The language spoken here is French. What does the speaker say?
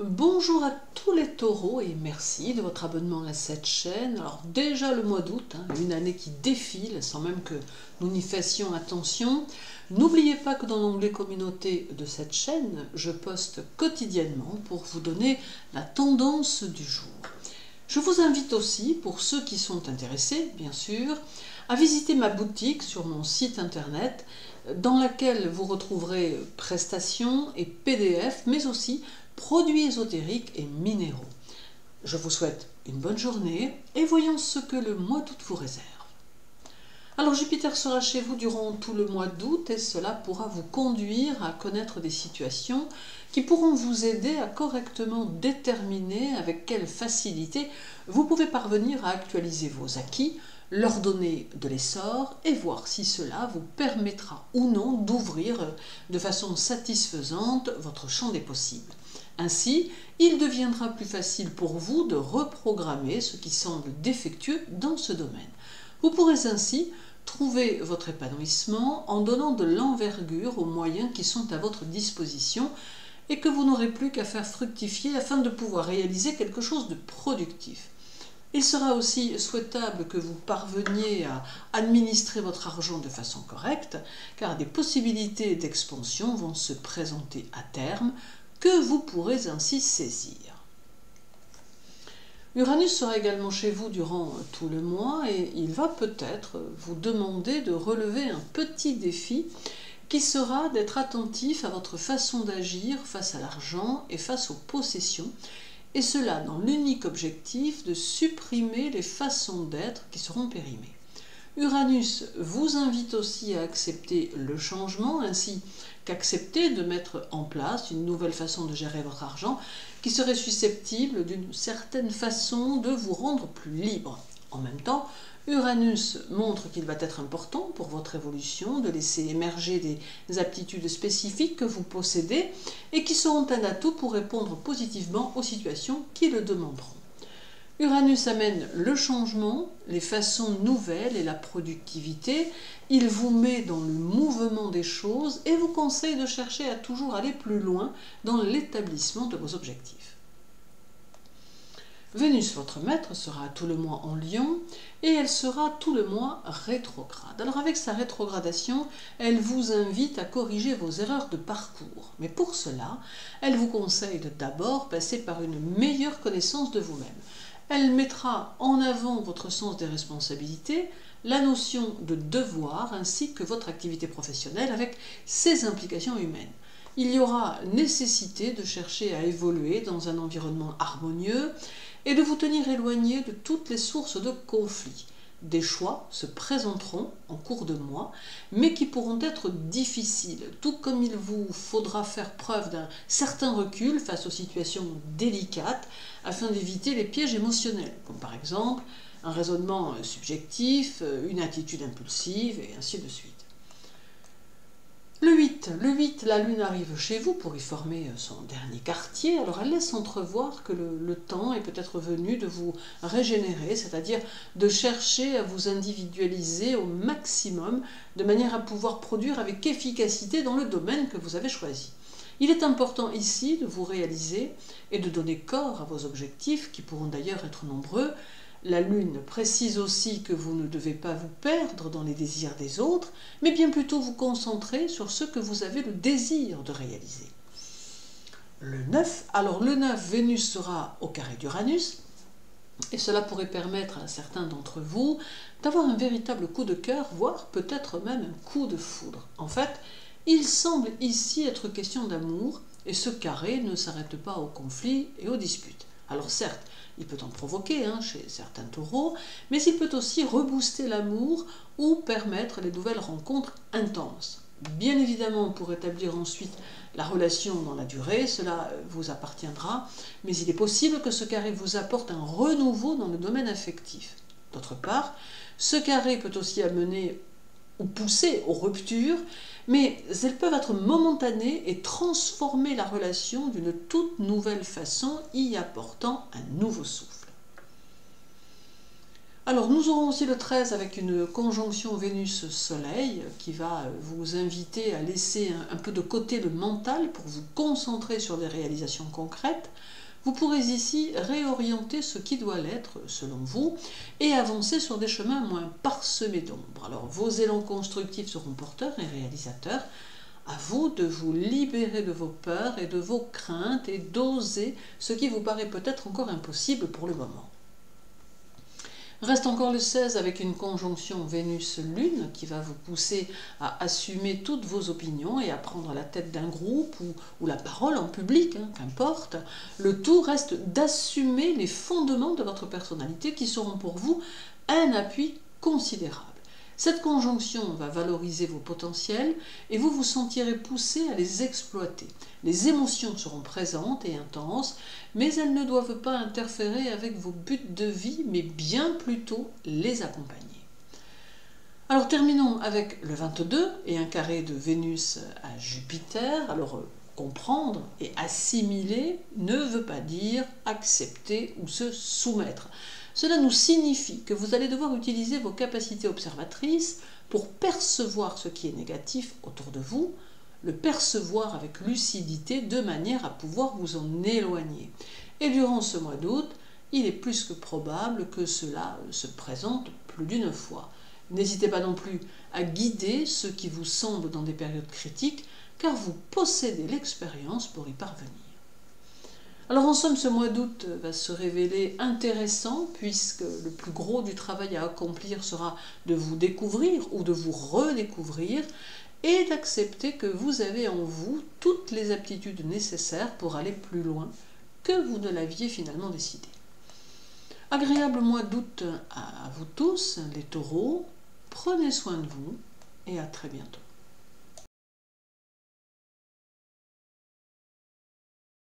Bonjour à tous les taureaux et merci de votre abonnement à cette chaîne. Alors déjà le mois d'août, une année qui défile sans même que nous n'y fassions attention. N'oubliez pas que dans l'onglet communauté de cette chaîne, je poste quotidiennement pour vous donner la tendance du jour. Je vous invite aussi, pour ceux qui sont intéressés bien sûr, à visiter ma boutique sur mon site internet dans laquelle vous retrouverez prestations et PDF, mais aussi produits ésotériques et minéraux. Je vous souhaite une bonne journée et voyons ce que le mois d'août vous réserve. Alors Jupiter sera chez vous durant tout le mois d'août et cela pourra vous conduire à connaître des situations qui pourront vous aider à correctement déterminer avec quelle facilité vous pouvez parvenir à actualiser vos acquis, leur donner de l'essor et voir si cela vous permettra ou non d'ouvrir de façon satisfaisante votre champ des possibles. Ainsi, il deviendra plus facile pour vous de reprogrammer ce qui semble défectueux dans ce domaine. Vous pourrez ainsi trouver votre épanouissement en donnant de l'envergure aux moyens qui sont à votre disposition et que vous n'aurez plus qu'à faire fructifier afin de pouvoir réaliser quelque chose de productif. Il sera aussi souhaitable que vous parveniez à administrer votre argent de façon correcte, car des possibilités d'expansion vont se présenter à terme que vous pourrez ainsi saisir. Uranus sera également chez vous durant tout le mois et il va peut-être vous demander de relever un petit défi qui sera d'être attentif à votre façon d'agir face à l'argent et face aux possessions, et cela dans l'unique objectif de supprimer les façons d'être qui seront périmées. Uranus vous invite aussi à accepter le changement, ainsi qu'accepter de mettre en place une nouvelle façon de gérer votre argent qui serait susceptible d'une certaine façon de vous rendre plus libre. En même temps, Uranus montre qu'il va être important pour votre évolution de laisser émerger des aptitudes spécifiques que vous possédez et qui seront un atout pour répondre positivement aux situations qui le demanderont. Uranus amène le changement, les façons nouvelles et la productivité. Il vous met dans le mouvement des choses et vous conseille de chercher à toujours aller plus loin dans l'établissement de vos objectifs. Vénus, votre maître, sera tout le mois en Lion et elle sera tout le mois rétrograde. Alors avec sa rétrogradation, elle vous invite à corriger vos erreurs de parcours. Mais pour cela, elle vous conseille de d'abord passer par une meilleure connaissance de vous-même. Elle mettra en avant votre sens des responsabilités, la notion de devoir ainsi que votre activité professionnelle avec ses implications humaines. Il y aura nécessité de chercher à évoluer dans un environnement harmonieux et de vous tenir éloigné de toutes les sources de conflits. Des choix se présenteront en cours de mois, mais qui pourront être difficiles, tout comme il vous faudra faire preuve d'un certain recul face aux situations délicates afin d'éviter les pièges émotionnels, comme par exemple un raisonnement subjectif, une attitude impulsive et ainsi de suite. Le 8, la Lune arrive chez vous pour y former son dernier quartier. Alors elle laisse entrevoir que le temps est peut-être venu de vous régénérer, c'est-à-dire de chercher à vous individualiser au maximum, de manière à pouvoir produire avec efficacité dans le domaine que vous avez choisi. Il est important ici de vous réaliser et de donner corps à vos objectifs, qui pourront d'ailleurs être nombreux. La Lune précise aussi que vous ne devez pas vous perdre dans les désirs des autres, mais bien plutôt vous concentrer sur ce que vous avez le désir de réaliser. Le 9, Vénus sera au carré d'Uranus, et cela pourrait permettre à certains d'entre vous d'avoir un véritable coup de cœur, voire peut-être même un coup de foudre. En fait, il semble ici être question d'amour, et ce carré ne s'arrête pas aux conflits et aux disputes. Alors certes, il peut en provoquer chez certains taureaux, mais il peut aussi rebooster l'amour ou permettre les nouvelles rencontres intenses. Bien évidemment, pour établir ensuite la relation dans la durée, cela vous appartiendra, mais il est possible que ce carré vous apporte un renouveau dans le domaine affectif. D'autre part, ce carré peut aussi amener ou pousser aux ruptures, mais elles peuvent être momentanées et transformer la relation d'une toute nouvelle façon, y apportant un nouveau souffle. Alors nous aurons aussi le 13 avec une conjonction Vénus-Soleil qui va vous inviter à laisser un peu de côté le mental pour vous concentrer sur des réalisations concrètes. Vous pourrez ici réorienter ce qui doit l'être selon vous et avancer sur des chemins moins parsemés d'ombre. Alors vos élans constructifs seront porteurs et réalisateurs. À vous de vous libérer de vos peurs et de vos craintes et d'oser ce qui vous paraît peut-être encore impossible pour le moment. Reste encore le 16 avec une conjonction Vénus-Lune qui va vous pousser à assumer toutes vos opinions et à prendre la tête d'un groupe ou la parole en public, qu'importe. Le tout reste d'assumer les fondements de votre personnalité qui seront pour vous un appui considérable. Cette conjonction va valoriser vos potentiels et vous vous sentirez poussé à les exploiter. Les émotions seront présentes et intenses, mais elles ne doivent pas interférer avec vos buts de vie, mais bien plutôt les accompagner. Alors terminons avec le 22 et un carré de Vénus à Jupiter. Alors comprendre et assimiler ne veut pas dire accepter ou se soumettre. Cela nous signifie que vous allez devoir utiliser vos capacités observatrices pour percevoir ce qui est négatif autour de vous, le percevoir avec lucidité de manière à pouvoir vous en éloigner. Et durant ce mois d'août, il est plus que probable que cela se présente plus d'une fois. N'hésitez pas non plus à guider ceux qui vous semblent dans des périodes critiques, car vous possédez l'expérience pour y parvenir. Alors en somme, ce mois d'août va se révéler intéressant puisque le plus gros du travail à accomplir sera de vous découvrir ou de vous redécouvrir et d'accepter que vous avez en vous toutes les aptitudes nécessaires pour aller plus loin que vous ne l'aviez finalement décidé. Agréable mois d'août à vous tous, les taureaux, prenez soin de vous et à très bientôt.